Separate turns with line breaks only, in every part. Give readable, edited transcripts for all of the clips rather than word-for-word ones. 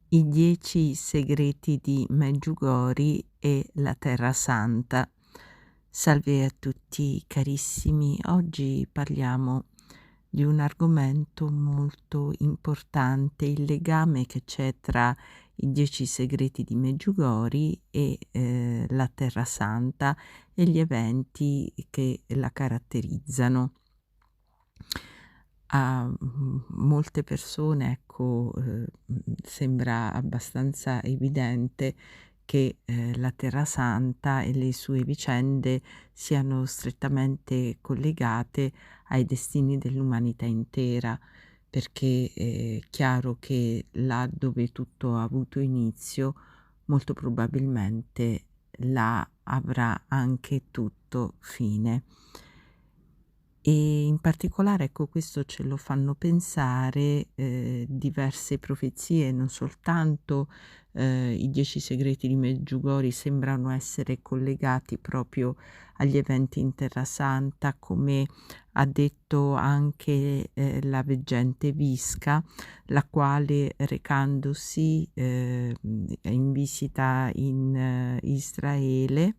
I 10 segreti di Meggiugori e la Terra Santa. Salve a tutti carissimi, oggi parliamo di un argomento molto importante, il legame che c'è tra i 10 segreti di Meggiugori e la Terra Santa e gli eventi che la caratterizzano. A molte persone, ecco, sembra abbastanza evidente che, la Terra Santa e le sue vicende siano strettamente collegate ai destini dell'umanità intera, perché è chiaro che là dove tutto ha avuto inizio, molto probabilmente là avrà anche tutto fine. E in particolare, ecco, questo ce lo fanno pensare, diverse profezie, non soltanto, i 10 segreti di Meggiugori sembrano essere collegati proprio agli eventi in Terra Santa, come ha detto anche, la veggente Visca, la quale recandosi, in visita in Israele,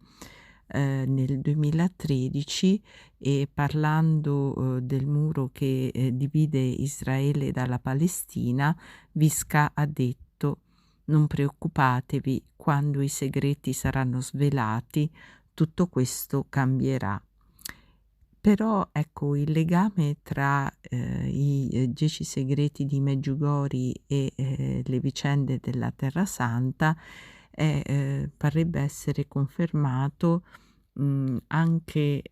nel 2013 e parlando, del muro che, divide Israele dalla Palestina, Visca ha detto: "Non preoccupatevi, quando i segreti saranno svelati, tutto questo cambierà". Però, ecco, il legame tra, i, 10 segreti di Meggiugori e, le vicende della Terra Santa è parrebbe essere confermato anche,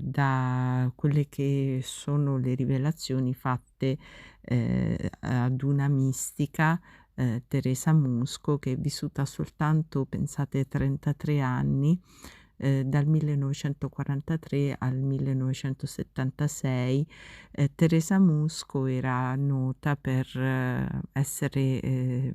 da quelle che sono le rivelazioni fatte, ad una mistica, Teresa Musco, che è vissuta soltanto, pensate, 33 anni, dal 1943 al 1976. Teresa Musco era nota per essere,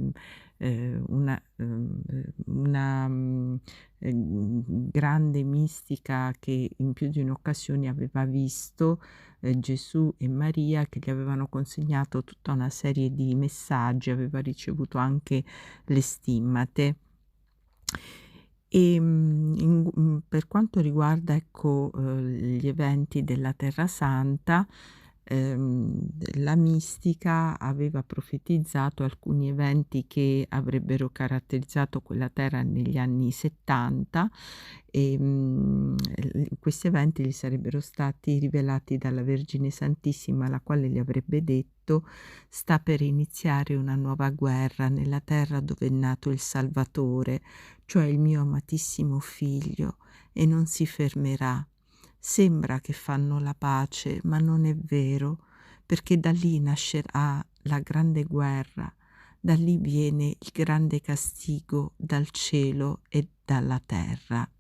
grande mistica che in più di un'occasione aveva visto, Gesù e Maria che gli avevano consegnato tutta una serie di messaggi, aveva ricevuto anche le stimmate. Per quanto riguarda, ecco, gli eventi della Terra Santa, la mistica aveva profetizzato alcuni eventi che avrebbero caratterizzato quella terra negli anni '70, questi eventi gli sarebbero stati rivelati dalla Vergine Santissima, la quale gli avrebbe detto: "Sta per iniziare una nuova guerra nella terra dove è nato il Salvatore, cioè il mio amatissimo figlio, e non si fermerà. Sembra che fanno la pace, ma non è vero, perché da lì nascerà la grande guerra, da lì viene il grande castigo dal cielo e dalla terra".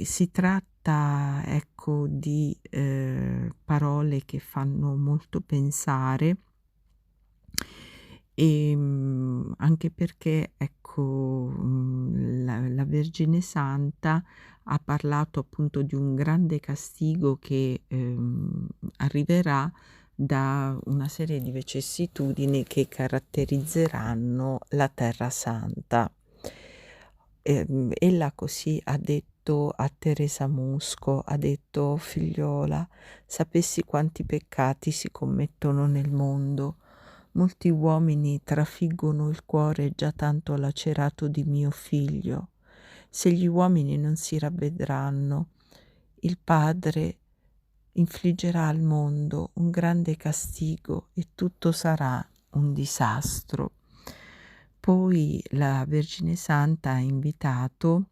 Si tratta, ecco, di, parole che fanno molto pensare, anche perché, ecco, la Vergine Santa ha parlato appunto di un grande castigo che, arriverà da una serie di vicissitudini che caratterizzeranno la Terra Santa. Ella così ha detto a Teresa Musco, ha detto: "Oh figliuola, sapessi quanti peccati si commettono nel mondo. Molti uomini trafiggono il cuore già tanto lacerato di mio figlio. Se gli uomini non si ravvedranno, il Padre infliggerà al mondo un grande castigo e tutto sarà un disastro". Poi la Vergine Santa ha invitato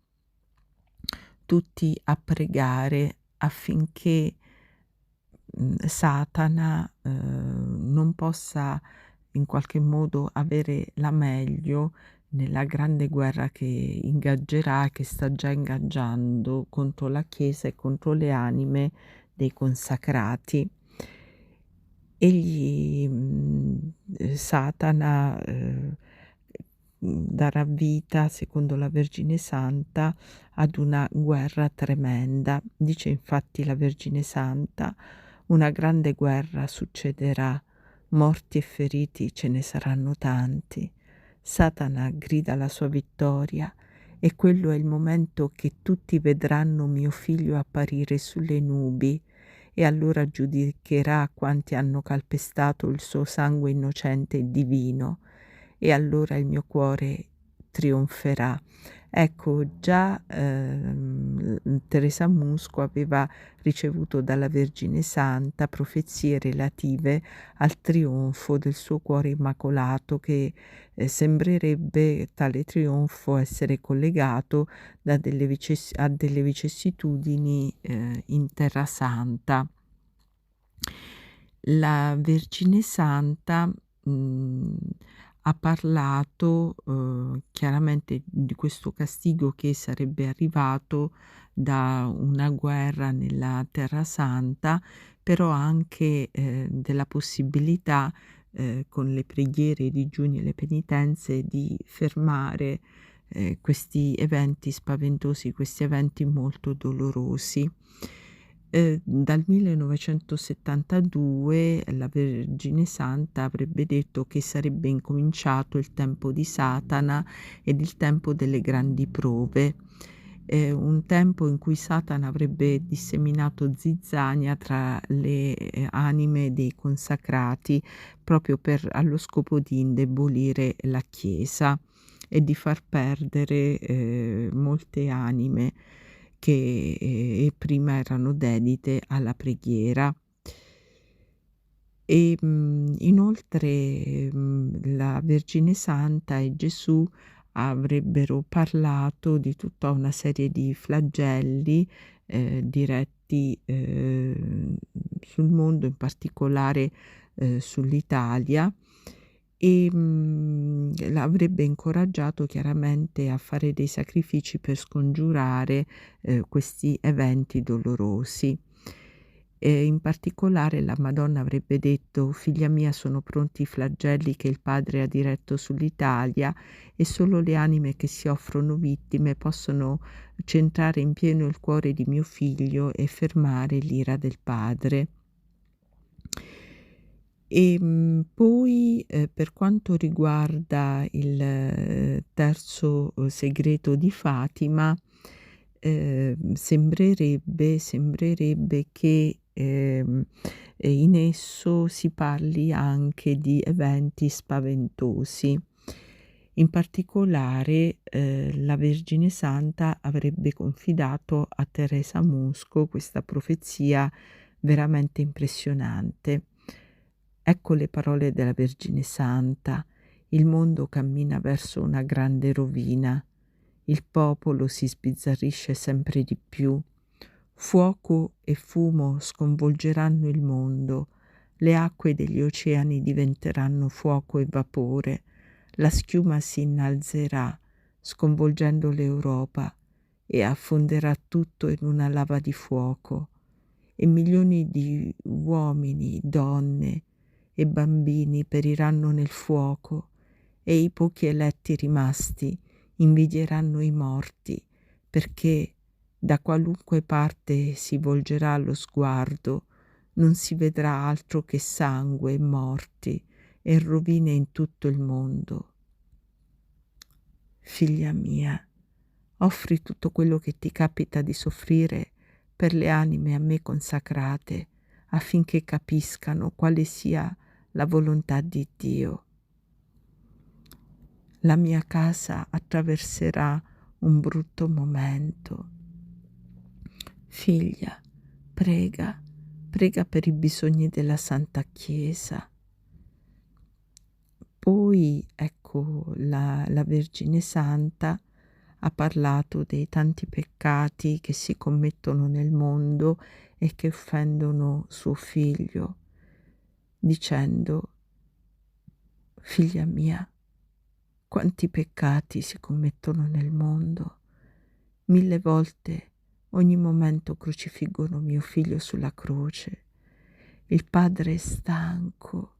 tutti a pregare affinché, Satana, non possa in qualche modo avere la meglio nella grande guerra che ingaggerà, che sta già ingaggiando contro la Chiesa e contro le anime dei consacrati. Satana, darà vita, secondo la Vergine Santa, ad una guerra tremenda. Dice infatti la Vergine Santa: "Una grande guerra succederà, morti e feriti ce ne saranno tanti. Satana grida la sua vittoria e quello è il momento che tutti vedranno mio figlio apparire sulle nubi e allora giudicherà quanti hanno calpestato il suo sangue innocente e divino e allora il mio cuore trionferà. Ecco, già Teresa Musco aveva ricevuto dalla Vergine Santa profezie relative al trionfo del suo cuore immacolato che sembrerebbe tale trionfo essere collegato a delle vicissitudini in Terra Santa. La Vergine Santa ha parlato chiaramente di questo castigo che sarebbe arrivato da una guerra nella Terra Santa, però anche della possibilità con le preghiere, i digiuni e le penitenze di fermare questi eventi spaventosi, questi eventi molto dolorosi. Dal 1972 la Vergine Santa avrebbe detto che sarebbe incominciato il tempo di Satana ed il tempo delle grandi prove, un tempo in cui Satana avrebbe disseminato zizzania tra le anime dei consacrati proprio allo scopo di indebolire la Chiesa e di far perdere molte anime che prima erano dedite alla preghiera. Inoltre, la Vergine Santa e Gesù avrebbero parlato di tutta una serie di flagelli, diretti, sul mondo, in particolare, sull'Italia, l'avrebbe incoraggiato chiaramente a fare dei sacrifici per scongiurare, questi eventi dolorosi. In particolare la Madonna avrebbe detto: "Figlia mia, sono pronti i flagelli che il Padre ha diretto sull'Italia e solo le anime che si offrono vittime possono centrare in pieno il cuore di mio figlio e fermare l'ira del Padre". Poi, per quanto riguarda il terzo segreto di Fatima, sembrerebbe che, in esso si parli anche di eventi spaventosi. In particolare, la Vergine Santa avrebbe confidato a Teresa Musco questa profezia veramente impressionante. Ecco le parole della Vergine Santa: "Il mondo cammina verso una grande rovina. Il popolo si sbizzarrisce sempre di più. Fuoco e fumo sconvolgeranno il mondo. Le acque degli oceani diventeranno fuoco e vapore. La schiuma si innalzerà, sconvolgendo l'Europa e affonderà tutto in una lava di fuoco. E milioni di uomini, donne e bambini periranno nel fuoco e i pochi eletti rimasti invidieranno i morti, perché da qualunque parte si volgerà lo sguardo non si vedrà altro che sangue e morti e rovine in tutto il mondo. Figlia mia, offri tutto quello che ti capita di soffrire per le anime a me consacrate, affinché capiscano quale sia la volontà di Dio. La mia casa attraverserà un brutto momento. Figlia, prega per i bisogni della Santa Chiesa". Poi, ecco, la Vergine Santa ha parlato dei tanti peccati che si commettono nel mondo e che offendono suo figlio, dicendo: "Figlia mia, quanti peccati si commettono nel mondo. 1000 volte ogni momento crocifiggono mio figlio sulla croce. Il padre è stanco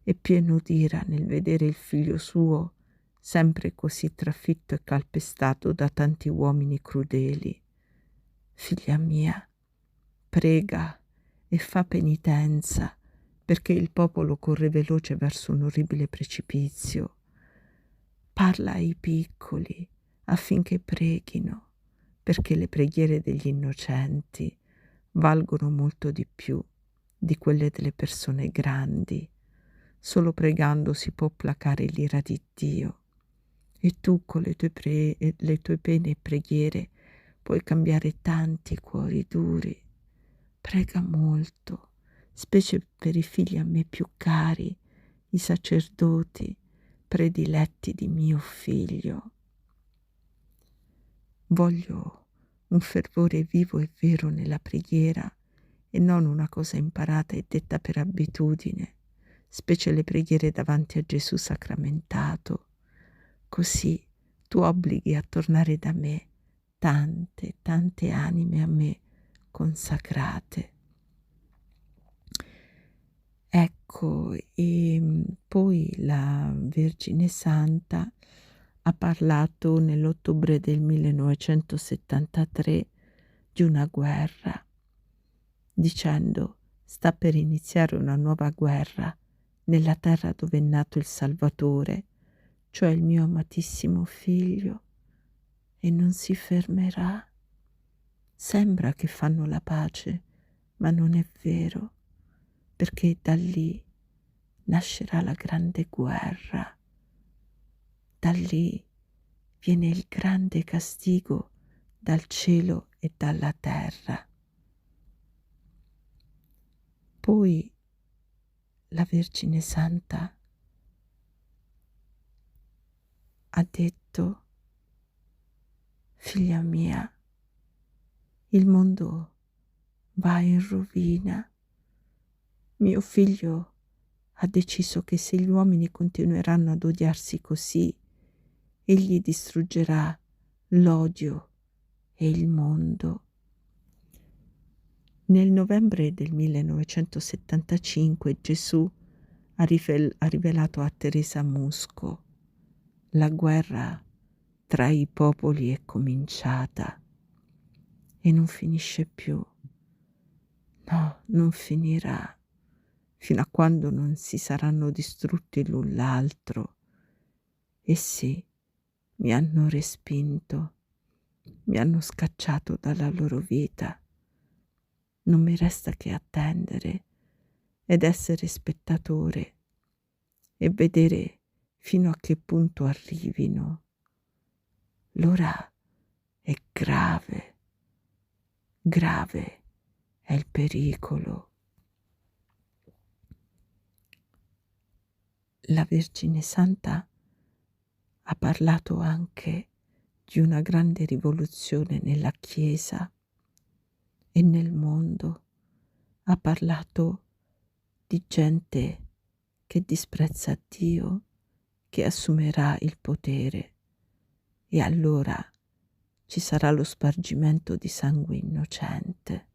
e pieno d'ira nel vedere il figlio suo sempre così trafitto e calpestato da tanti uomini crudeli. Figlia mia, prega e fa penitenza perché il popolo corre veloce verso un orribile precipizio. Parla ai piccoli affinché preghino, perché le preghiere degli innocenti valgono molto di più di quelle delle persone grandi. Solo pregando si può placare l'ira di Dio. E tu con le tue pene e preghiere puoi cambiare tanti cuori duri. Prega molto, specie per i figli a me più cari, i sacerdoti prediletti di mio figlio. Voglio un fervore vivo e vero nella preghiera e non una cosa imparata e detta per abitudine, specie le preghiere davanti a Gesù sacramentato. Così tu obblighi a tornare da me tante, tante anime a me consacrate. Ecco, e poi la Vergine Santa ha parlato nell'ottobre del 1973 di una guerra, dicendo: sta per iniziare una nuova guerra nella terra dove è nato il Salvatore, cioè il mio amatissimo figlio, e non si fermerà. Sembra che fanno la pace, ma non è vero, perché da lì nascerà la grande guerra. Da lì viene il grande castigo dal cielo e dalla terra. Poi la Vergine Santa ha detto: figlia mia, il mondo va in rovina. Mio figlio ha deciso che se gli uomini continueranno ad odiarsi così, egli distruggerà l'odio e il mondo. Nel novembre del 1975 Gesù ha rivelato a Teresa Musco: la guerra tra i popoli è cominciata e non finisce più. No, non finirà fino a quando non si saranno distrutti l'un l'altro. E sì, mi hanno respinto, mi hanno scacciato dalla loro vita. Non mi resta che attendere ed essere spettatore e vedere fino a che punto arrivino. L'ora è grave, grave è il pericolo. La Vergine Santa ha parlato anche di una grande rivoluzione nella Chiesa e nel mondo. Ha parlato di gente che disprezza Dio, che assumerà il potere, e allora ci sarà lo spargimento di sangue innocente.